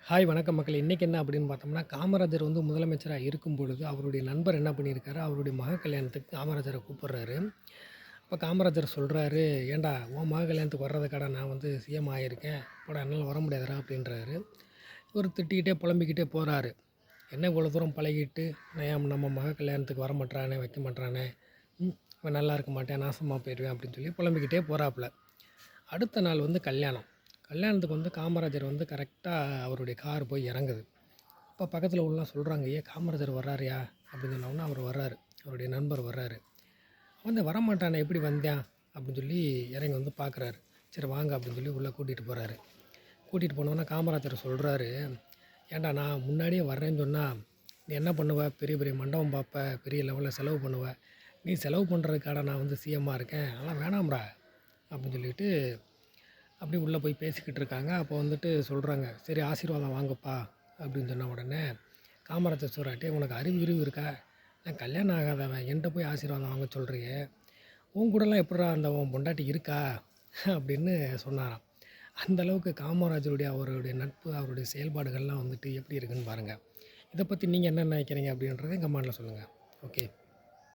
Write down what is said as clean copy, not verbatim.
Hi வணக்கம் மக்களே. இன்றைக்கி என்ன அப்படின்னு பார்த்தோம்னா, காமராஜர் வந்து முதலமைச்சரா இருக்கும் பொழுது, அவருடைய நண்பர் என்ன பண்ணியிருக்காரு, அவருடைய மக கல்யாணத்துக்கு காமராஜரை கூப்பிடுறாரு. அப்போ காமராஜர் சொல்கிறாரு, "ஏன்டா உன் மக கல்யாணத்துக்கு வர்றதுக்காடா நான் வந்து சிஎம் ஆகியிருக்கேன். போடா என்னால் வர முடியாதுடா" அப்படின்றாரு. இவர் திட்டிக்கிட்டே புலம்பிக்கிட்டே போகிறாரு. என்ன இவ்வளோ தூரம் பழகிட்டு நான் நம்ம மக கல்யாணத்துக்கு வர மாட்றானே, வைக்க மாட்றானே, இவன் நல்லா இருக்க மாட்டேன், நாசமாக போயிடுவேன் அப்படின்னு சொல்லி புலம்பிக்கிட்டே போகிறாப்புல. அடுத்த நாள் வந்து கல்யாணம். கல்யாணத்துக்கு வந்து காமராஜர் வந்து கரெக்டாக அவருடைய கார் போய் இறங்குது. அப்போ பக்கத்தில் உள்ளலாம் சொல்கிறாங்க, "ஏன் காமராஜர் வர்றாருயா?" அப்படின்னு சொன்னோன்னே அவர் வர்றாரு. அவருடைய நண்பர் வர்றாரு. வந்து வரமாட்டானே எப்படி வந்தான் அப்படின்னு சொல்லி இறங்கி வந்து பார்க்குறாரு. சரி வாங்க அப்படின்னு சொல்லி உள்ளே கூட்டிகிட்டு போகிறாரு. கூட்டிகிட்டு போனோன்னே காமராஜர் சொல்கிறாரு, "ஏன்டா நான் முன்னாடியே வர்றேன்னு சொன்னால் நீ என்ன பண்ணுவ? பெரிய பெரிய மண்டபம் பார்ப்ப, பெரிய லெவலில் செலவு பண்ணுவ. நீ செலவு பண்ணுறதுக்காடா நான் வந்து சிஎம்மாக இருக்கேன். அதெல்லாம் வேணாம்டா" அப்படின்னு சொல்லிட்டு அப்படி உள்ளே போய் பேசிக்கிட்டு இருக்காங்க. அப்போ வந்துட்டு சொல்கிறாங்க, "சரி ஆசீர்வாதம் வாங்கப்பா" அப்படின்னு சொன்ன உடனே காமராஜர் சொல்றாரு, "டேய் உனக்கு அறிவு கிறிவு இருக்கா? நான் கல்யாணம் ஆகாதவன் என்ட்ட போய் ஆசீர்வாதம் வாங்க சொல்றியே. உன் கூடலாம் எப்புட்றா அந்த உன் பொண்டாட்டி இருக்கா?" அப்படின்னு சொன்னாராம். அந்த அளவுக்கு காமராஜருடைய அவருடைய நட்பு, அவருடைய செயல்பாடுகள்லாம் வந்துட்டு எப்படி இருக்குன்னு பாருங்கள். இதை பற்றி நீங்கள் என்ன நினைக்கிறீங்க அப்படின்றத கமெண்ட்ல சொல்லுங்கள். ஓகே.